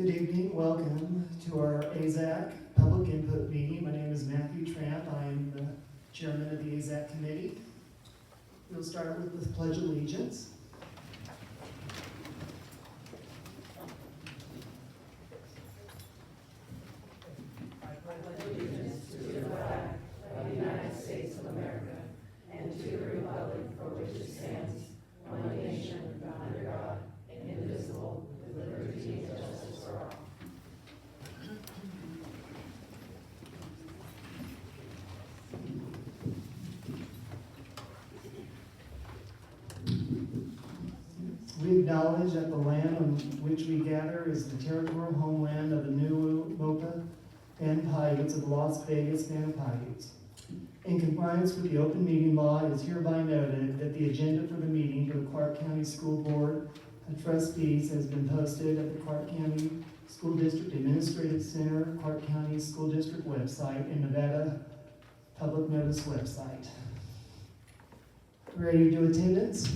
Good evening, welcome to our AZAC public input meeting. My name is Matthew Tramp. I am the chairman of the AZAC committee. We'll start with the Pledge of Allegiance. We acknowledge that the land on which we gather is the territorial homeland of the New Mopa and Paiutes of Las Vegas and Paiutes. In compliance with the open meeting law, it is hereby noted that the agenda for the meeting for the Clark County School Board of Trustees has been posted at the Clark County School District Administrative Center, Clark County School District website, and Nevada Public Notice website. Ready to do attendance?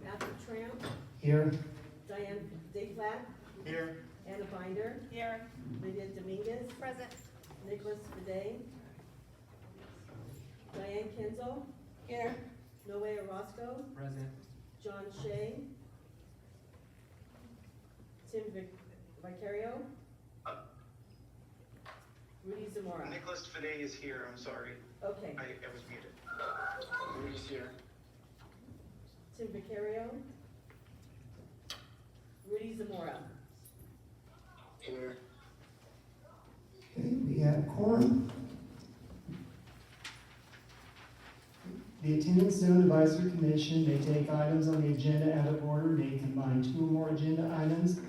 Matthew Tramp, Here. Diane Dayflat, Here. Anna Binder, Here. Lydia Dominguez, Present. Nicholas Bidet, Diane Kinzel, Here. Noe Orozco, Present. John Shea, Tim Vicario, Rudy Zamora. Nicholas Fide is here, I'm sorry. Okay, I was muted. Rudy's here. Tim Vicario, Rudy Zamora. Here. Okay, we have quorum. The Attendance Zone Advisory Commission may take items on the agenda out of order, may combine two or more agenda items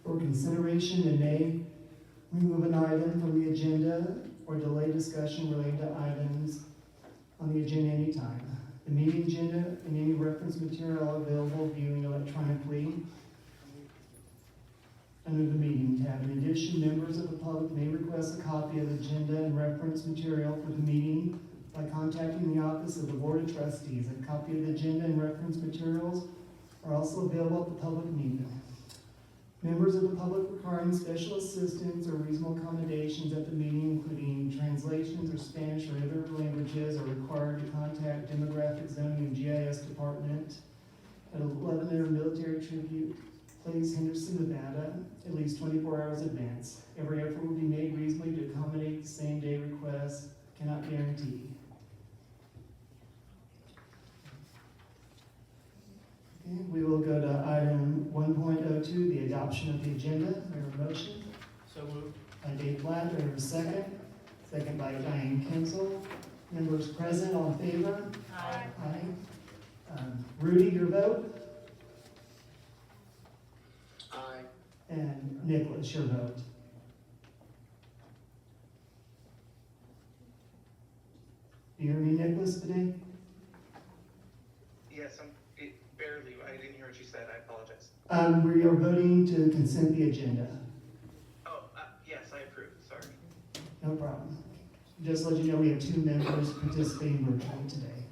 for consideration, and may remove an item from the agenda or delay discussion related to items on the agenda anytime. The meeting agenda and any reference material are available viewing electronically under the meeting tab. In addition, members of the public may request a copy of the agenda and reference material for the meeting by contacting the office of the Board of Trustees. A copy of the agenda and reference materials are also available at the public meeting. Members of the public requiring special assistance or reasonable accommodations at the meeting, including translations or Spanish or other languages, are required to contact Demographic Zoning and GIS Department at 1100 Military Tribute Place, Henderson, Nevada, at least 24 hours in advance. Every effort will be made reasonably to accommodate the same-day requests. Cannot guarantee. Okay, we will go to item 1.02, the adoption of the agenda. Do I have a motion? So moved. By Dave Platt. Do I have a second? Second by Diane Kinzel. Members present, all in favor? Aye. Aye. Rudy, your vote? Aye. And Nicholas, your vote? Do you hear me, Nicholas, today? Yes, barely. I didn't hear what you said. I apologize. We are voting to consent the agenda. Oh, yes, I approve. Sorry. No problem. Just to let you know, we have two members participating virtually today.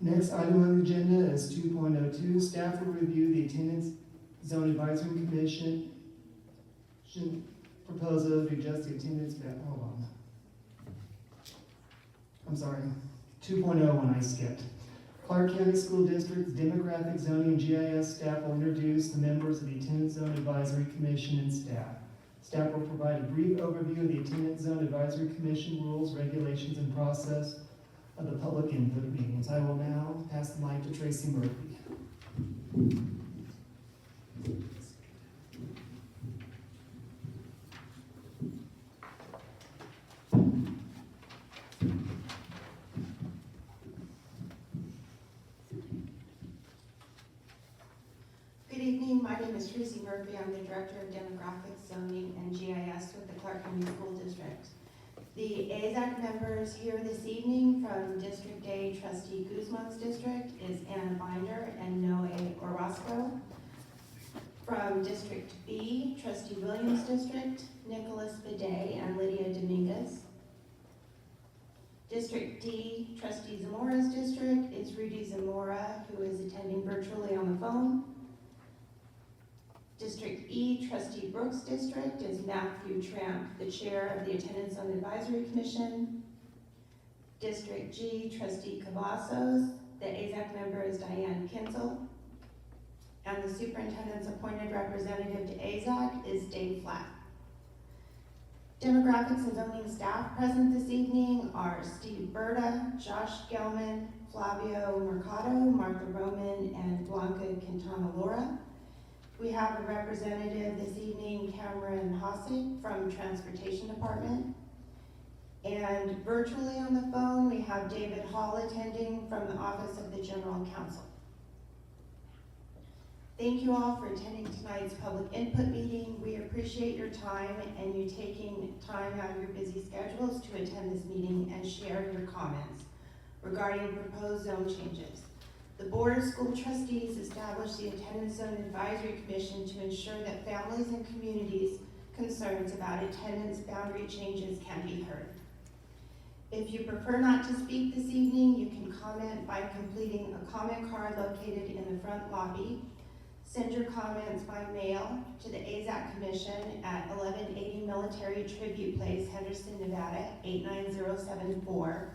Next item on the agenda is 2.02. Staff will review the Attendance Zone Advisory Commission proposal to adjust the attendance. Hold on. I'm sorry. 2.01 I skipped. Clark County School District's Demographic Zoning and GIS staff will introduce the members of the Attendance Zone Advisory Commission and staff. Staff will provide a brief overview of the Attendance Zone Advisory Commission rules, regulations, and process of the public input meetings. I will now pass the mic to Tracy Murphy. Good evening, my name is Tracy Murphy. I'm the Director of Demographics, Zoning, and GIS with the Clark County School District. The AZAC members here this evening from District A, Trustee Guzman's district is Anna Binder and Noe Orozco. From District B, Trustee Williams' district, Nicholas Bidet and Lydia Dominguez. District D, Trustee Zamora's district, is Rudy Zamora, who is attending virtually on the phone. District E, Trustee Brooks' district, is Matthew Tramp, the chair of the Attendance Zone Advisory Commission. District G, Trustee Cavazos, the AZAC member is Diane Kinzel. And the superintendent's appointed representative to AZAC is Dave Flatt. Demographics and zoning staff present this evening are Steve Berta, Josh Gelman, Flavio Mercado, Martha Roman, and Blanca Quintana Laura. We have a representative this evening, Cameron Hossig from Transportation Department. And virtually on the phone, we have David Hall attending from the Office of the General Counsel. Thank you all for attending tonight's public input meeting. We appreciate your time and you taking time out of your busy schedules to attend this meeting and share your comments regarding proposed zone changes. The Board of School Trustees established the Attendance Zone Advisory Commission to ensure that families and communities' concerns about attendance boundary changes can be heard. If you prefer not to speak this evening, you can comment by completing a comment card located in the front lobby. Send your comments by mail to the AZAC Commission at 1180 Military Tribute Place, Henderson, Nevada, 89074.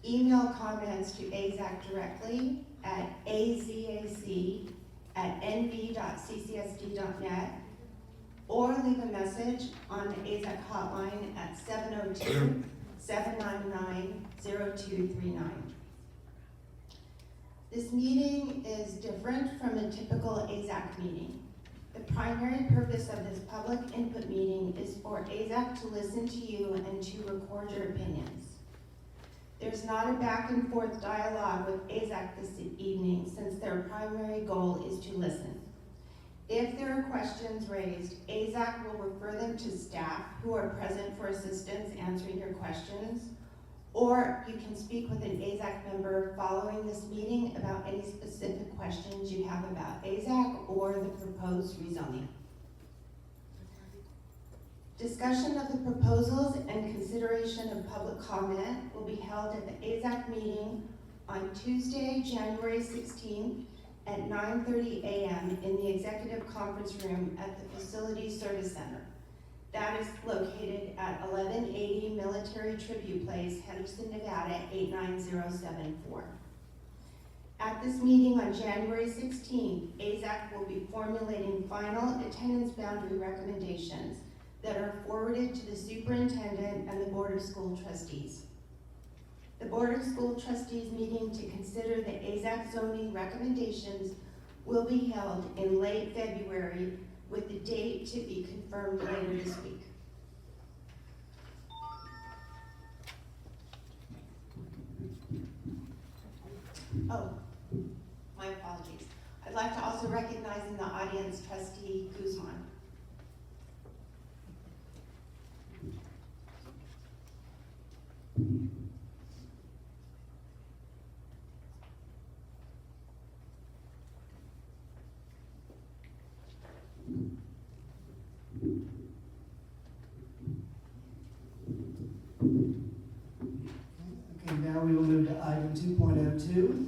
Email comments to AZAC directly at azac@nv.ccsd.net or leave a message on the AZAC hotline at 702-799-0239. This meeting is different from a typical AZAC meeting. The primary purpose of this public input meeting is for AZAC to listen to you and to record your opinions. There's not a back and forth dialogue with AZAC this evening since their primary goal is to listen. If there are questions raised, AZAC will refer them to staff who are present for assistance answering your questions, or you can speak with an AZAC member following this meeting about any specific questions you have about AZAC or the proposed rezoning. Discussion of the proposals and consideration of public comment will be held at the AZAC meeting on Tuesday, January 16th at 9:30 a.m. in the Executive Conference Room at the Facility Service Center. That is located at 1180 Military Tribute Place, Henderson, Nevada, 89074. At this meeting on January 16th, AZAC will be formulating final attendance boundary recommendations that are forwarded to the superintendent and the Board of School Trustees. The Board of School Trustees meeting to consider the AZAC zoning recommendations will be held in late February with the date to be confirmed later this week. Oh, my apologies. I'd like to also recognize in the audience Trustee Guzman. Okay, now we will move to item 2.02.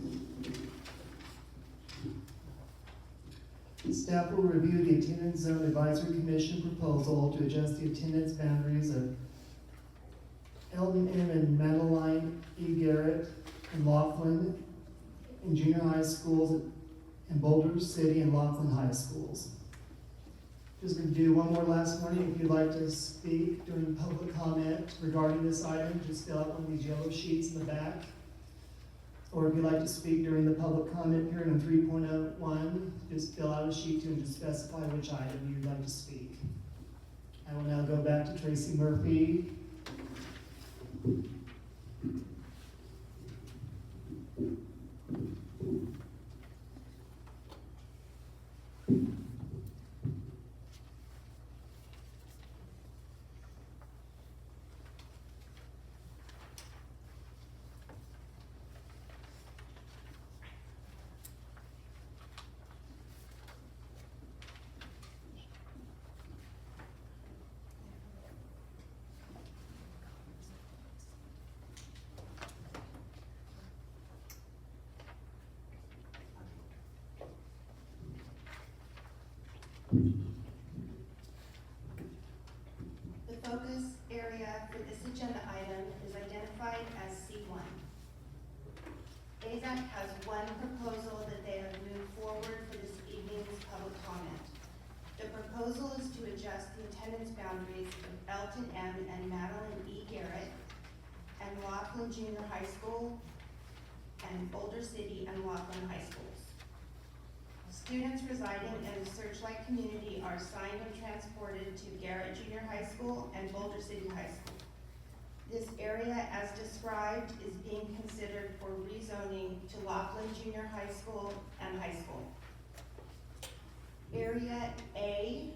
Staff will review the Attendance Zone Advisory Commission proposal to adjust the attendance boundaries of Eldon M. and Madeline E. Garrett and Laughlin in junior high schools and Boulder City and Laughlin High Schools. Just going to do one more last warning. If you'd like to speak during public comment regarding this item, just fill out one of these yellow sheets in the back. Or if you'd like to speak during the public comment period on 3.01, just fill out a sheet too and just specify which item you'd like to speak. I will now go back to Tracy Murphy. The focus area for this agenda item is identified as C1. AZAC has one proposal that they have moved forward for this evening's public comment. The proposal is to adjust the attendance boundaries of Elton M. and Madeline E. Garrett and Laughlin Junior High School and Boulder City and Laughlin High Schools. Students residing in the Searchlight community are assigned and transported to Garrett Junior High School and Boulder City High School. This area, as described, is being considered for rezoning to Laughlin Junior High School and High School. Area A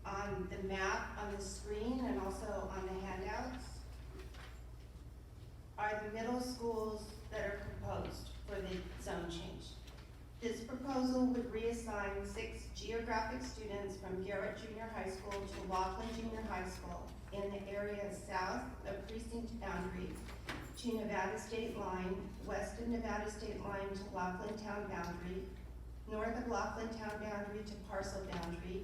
on the map on the screen and also on the handouts are the middle schools that are proposed for the zone change. This proposal would reassign 6 geographic students from Garrett Junior High School to Laughlin Junior High School in the area south of precinct boundary to Nevada state line, west of Nevada state line to Laughlin town boundary, north of Laughlin town boundary to parcel boundary,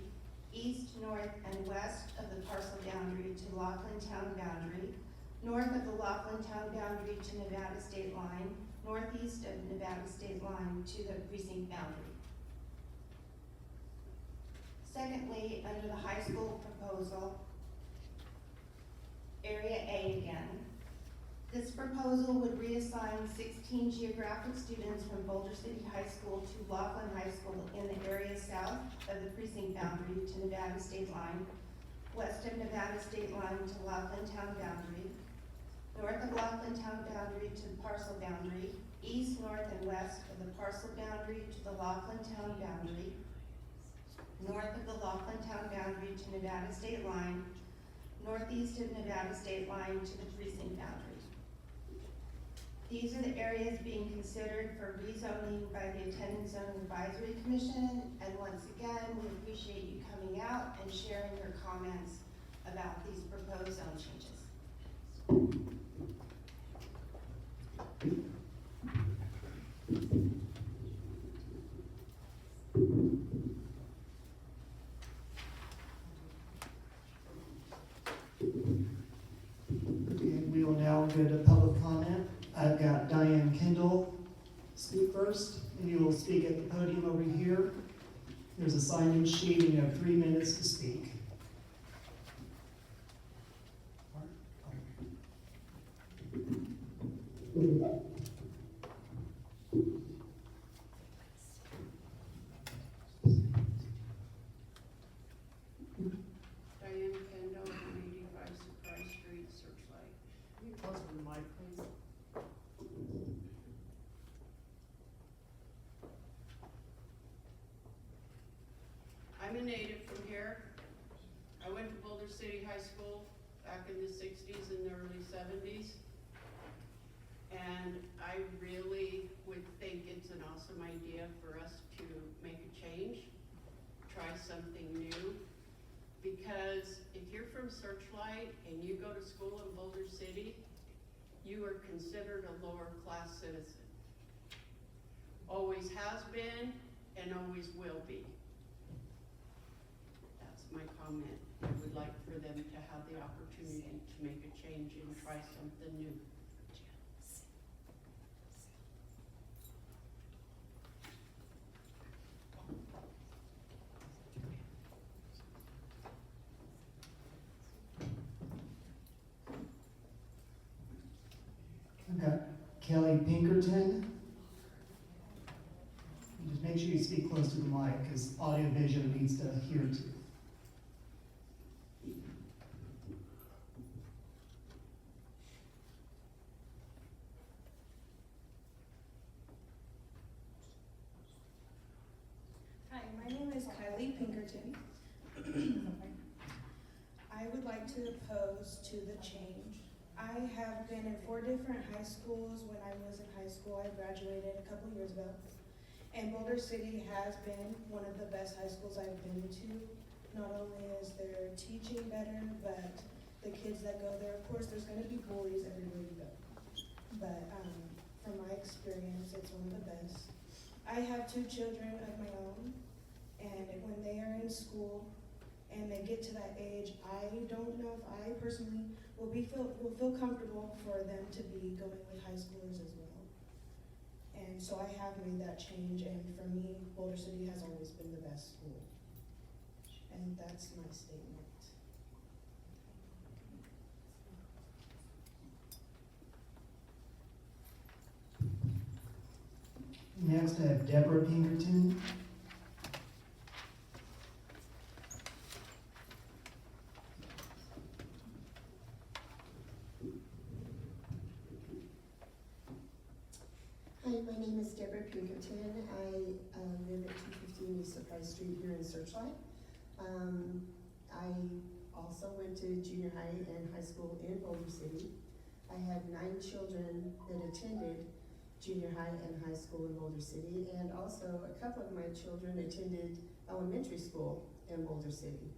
east, north, and west of the parcel boundary to Laughlin town boundary, north of the Laughlin town boundary to Nevada state line, northeast of Nevada state line to the precinct boundary. Secondly, under the high school proposal, Area A again, this proposal would reassign 16 geographic students from Boulder City High School to Laughlin High School in the area south of the precinct boundary to Nevada state line, west of Nevada state line to Laughlin town boundary, north of Laughlin town boundary to the parcel boundary, east, north, and west of the parcel boundary to the Laughlin town boundary, north of the Laughlin town boundary to Nevada state line, northeast of Nevada state line to the precinct boundary. These are the areas being considered for rezoning by the Attendance Zone Advisory Commission, and once again, we appreciate you coming out and sharing your comments about these proposed zone changes. Okay, we will now go to public comment. I've got Diane Kendall speak first, and you will speak at the podium over here. There's a sign-in sheet, and you have 3 minutes to speak. Diane Kendall, 185 Surprise Street, Searchlight. Can you close the mic, please? I'm a native from here. I went to Boulder City High School back in the 60s and the early 70s. And I really would think it's an awesome idea for us to make a change, try something new. Because if you're from Searchlight and you go to school in Boulder City, you are considered a lower class citizen. Always has been and always will be. That's my comment. I would like for them to have the opportunity to make a change and try something new. I've got Kelly Pinkerton. Just make sure you speak close to the mic, because audio vision needs to hear too. Hi, my name is Kylie Pinkerton. I would like to oppose to the change. I have been in 4 different high schools. When I was in high school, I graduated a couple years ago. And Boulder City has been one of the best high schools I've been to. Not only is their teaching better, but the kids that go there, of course, there's gonna be bullies everywhere you go. But from my experience, it's one of the best. I have 2 children of my own, And when they are in school and they get to that age, I don't know if I personally will feel comfortable for them to be going with high schoolers as well. And so I have made that change, and for me, Boulder City has always been the best school. And that's my statement. Next, I have Deborah Pinkerton. Hi, my name is Deborah Pinkerton. I live at 215 East Surprise Street here in Searchlight. I also went to junior high and high school in Boulder City. I had 9 children that attended junior high and high school in Boulder City, and also a couple of my children attended elementary school in Boulder City.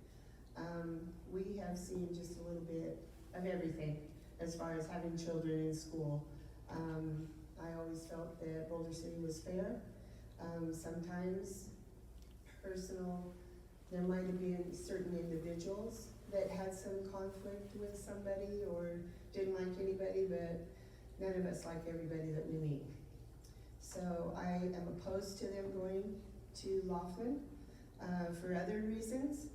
We have seen just a little bit of everything as far as having children in school. I always felt that Boulder City was fair. Sometimes there might have been certain individuals that had some conflict with somebody or didn't like anybody, but none of us like everybody that we meet. So I am opposed to them going to Laughlin for other reasons.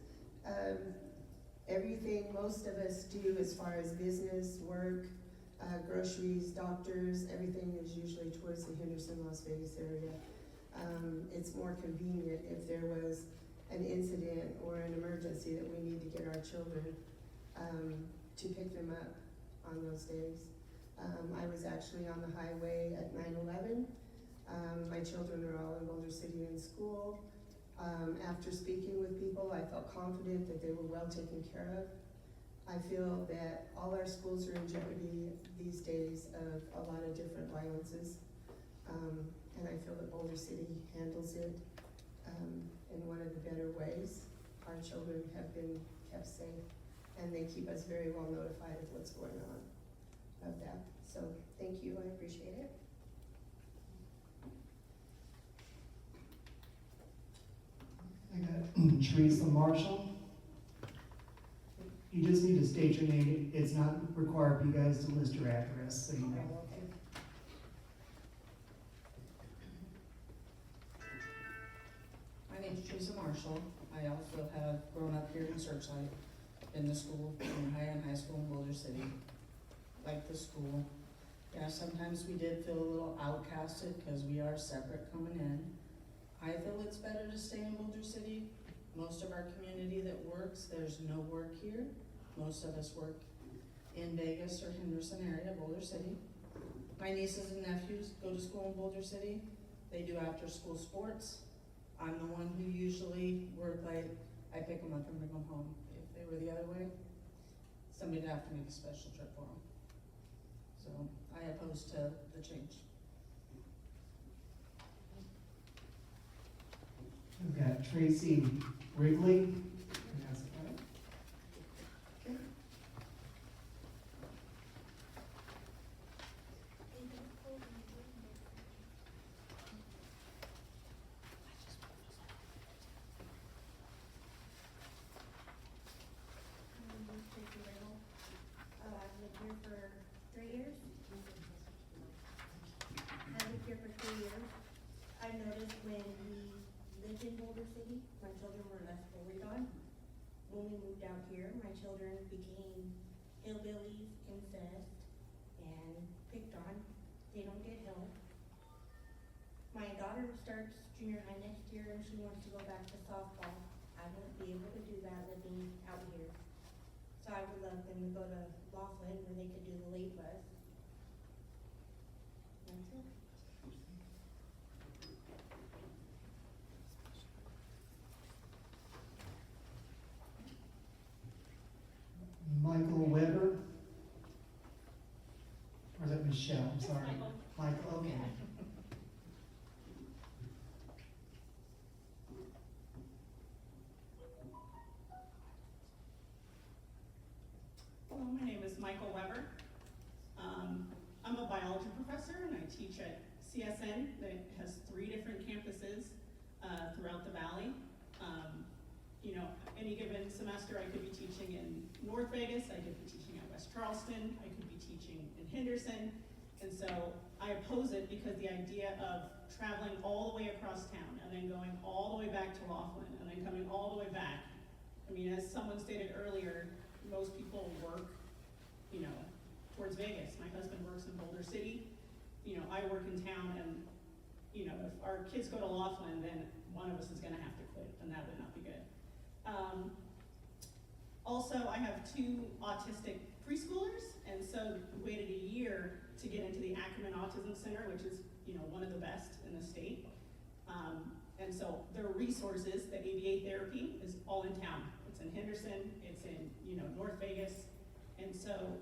Everything most of us do as far as business, work, groceries, doctors, everything is usually towards the Henderson, Las Vegas area. It's more convenient if there was an incident or an emergency that we need to get our children to pick them up on those days. I was actually on the highway at 9/11. My children are all in Boulder City in school. After speaking with people, I felt confident that they were well taken care of. I feel that all our schools are in jeopardy these days of a lot of different violences. And I feel that Boulder City handles it in one of the better ways. Our children have been kept safe, and they keep us very well notified of what's going on of that. So thank you, I appreciate it. I got Teresa Marshall. You just need to state your name. It's not required for you guys to list your address, so you know. Okay. My name's Teresa Marshall. I also have grown up here in Searchlight, been to school, junior high and high school in Boulder City. Like the school. Yeah, sometimes we did feel a little outcasted because we are separate coming in. I feel it's better to stay in Boulder City. Most of our community that works, there's no work here. Most of us work in Vegas or Henderson area, Boulder City. My nieces and nephews go to school in Boulder City. They do after school sports. I'm the one who usually work like, I pick them up and bring them home. If they were the other way, somebody'd have to make a special trip for them. So I oppose to the change. We've got Tracy Wrigley. And that's it. I've lived here for 3 years. I lived here for 3 years. I noticed when we lived in Boulder City, my children were less bullied on. When we moved out here, my children became hillbillies, incest, and picked on. They don't get help. My daughter starts junior high next year and she wants to go back to softball. I won't be able to do that living out here. So I would love them to go to Laughlin where they could do the late bus. That's it. Michael Weber. Or is that Michelle? I'm sorry. Michael, okay. Hello, my name is Michael Weber. I'm a biology professor and I teach at CSN that has 3 different campuses throughout the valley. You know, any given semester, I could be teaching in North Vegas, I could be teaching at West Charleston, I could be teaching in Henderson. And so I oppose it because the idea of traveling all the way across town and then going all the way back to Laughlin and then coming all the way back. I mean, as someone stated earlier, most people work, you know, towards Vegas. My husband works in Boulder City. You know, I work in town, and, you know, if our kids go to Laughlin, then one of us is gonna have to quit, and that would not be good. Also, I have 2 autistic preschoolers, and so we waited a year to get into the Ackerman Autism Center, which is, you know, one of the best in the state. And so their resources, the ABA therapy, is all in town. It's in Henderson, it's in, you know, North Vegas, and so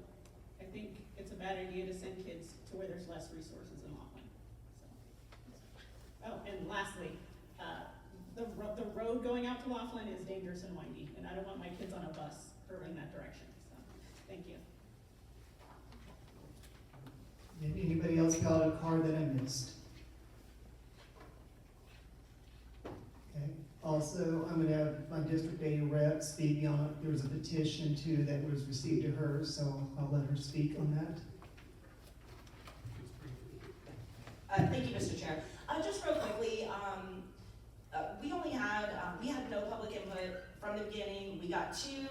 I think it's a bad idea to send kids to where there's less resources in Laughlin. So. Oh, and lastly, the road going out to Laughlin is dangerous and windy, and I don't want my kids on a bus or in that direction, so, thank you. Did anybody else fill out a card that I missed? Okay, also, I'm gonna have my District A rep speak on it. There was a petition too that was received to her, so I'll let her speak on that. Thank you, Mr. Chair. Just real quickly, we had no public input from the beginning. We got 2.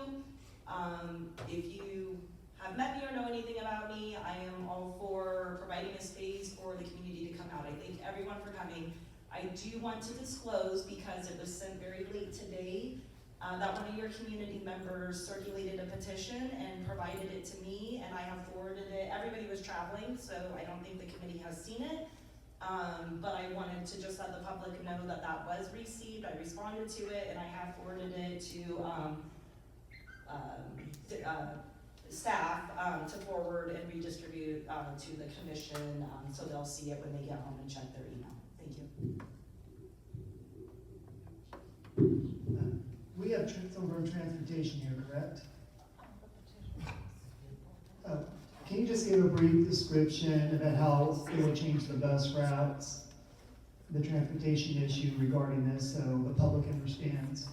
If you have met me or know anything about me, I am all for providing a space for the community to come out. I thank everyone for coming. I do want to disclose, because it was sent very late today, that one of your community members circulated a petition and provided it to me, and I have forwarded it. Everybody was traveling, so I don't think the committee has seen it. But I wanted to just let the public know that that was received. I responded to it, and I have forwarded it to staff to forward and redistribute to the commission, so they'll see it when they get home and check their email. Thank you. We have someone from transportation here, correct? Oh, can you just give a brief description about how it will change the bus routes, the transportation issue regarding this, so the public understands?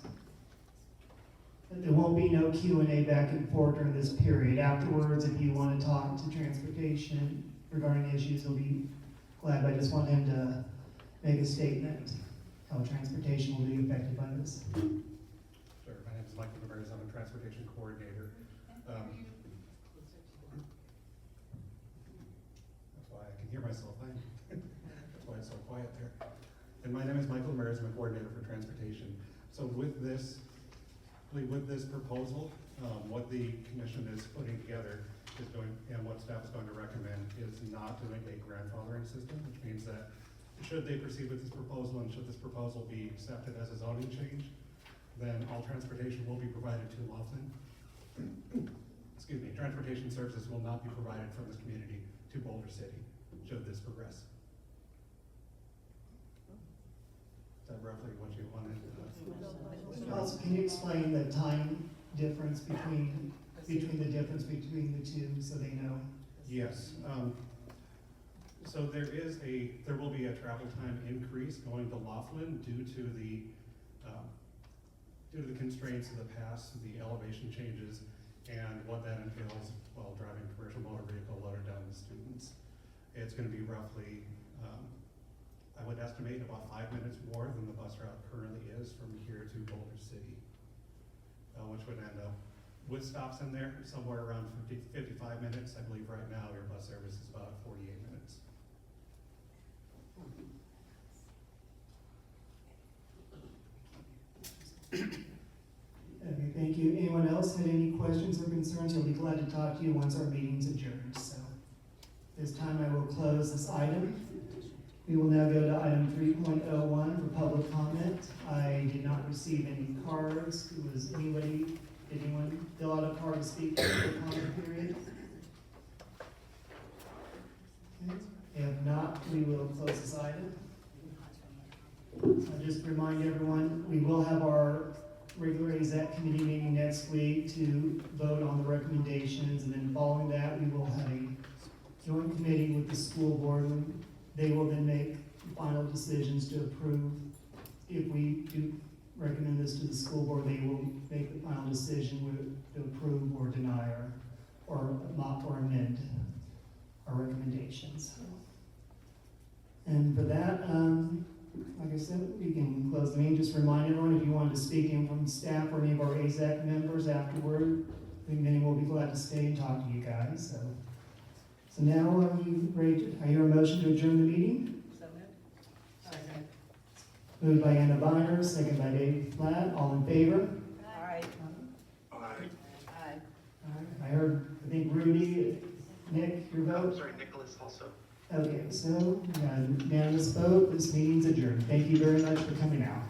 There won't be no Q&A back and forth during this period. Afterwards, if you want to talk to transportation regarding issues, he'll be glad, but I just want him to make a statement how transportation will be affected by this. Sure, my name is Michael Ramirez, I'm a transportation coordinator. That's why I can hear myself, that's why it's so quiet there. And my name is Michael Ramirez, I'm a coordinator for transportation. So with this proposal, what the commission is putting together is going, and what staff is going to recommend, is not doing a grandfathering system, which means that should they proceed with this proposal and should this proposal be accepted as a zoning change, then all transportation will be provided to Laughlin. Excuse me, transportation services will not be provided from this community to Boulder City, should this progress. Is that roughly what you wanted? Also, can you explain the time difference between the difference between the two, so they know? Yes. So there will be a travel time increase going to Laughlin due to the constraints of the pass, the elevation changes, and what that entails while driving a commercial motor vehicle loaded down with students. It's going to be roughly, I would estimate, about 5 minutes more than the bus route currently is from here to Boulder City, which would end up with stops in there somewhere around 55 minutes. I believe right now your bus service is about 48 minutes. Okay, thank you. Anyone else had any questions or concerns? He'll be glad to talk to you once our meeting's adjourned. So this time I will close this item. We will now go to item 3.01 for public comment. I did not receive any cards. Did anyone fill out a card to speak for the comment period? Okay. If not, we will close this item. I'll just remind everyone, we will have our regular AZAC committee meeting next week to vote on the recommendations, and then following that, we will have a joint committee with the school board. They will then make final decisions to approve if we do recommend this to the school board, they will make the final decision to approve or deny or amend our recommendations. And for that, like I said, we can close the meeting. Just remind everyone, if you wanted to speak in from staff or any of our AZAC members afterward, I think many will be glad to stay and talk to you guys. So now, are you ready to, I hear a motion to adjourn the meeting? So moved. Moved by Anna Viner, second by Dave Flatt. All in favor? Aye. Aye. Aye. All right, I heard, I think Rudy, Nick, your Oh, vote? sorry, Nicholas also. Okay, so, we got a unanimous vote. This meeting's adjourned. Thank you very much for coming out.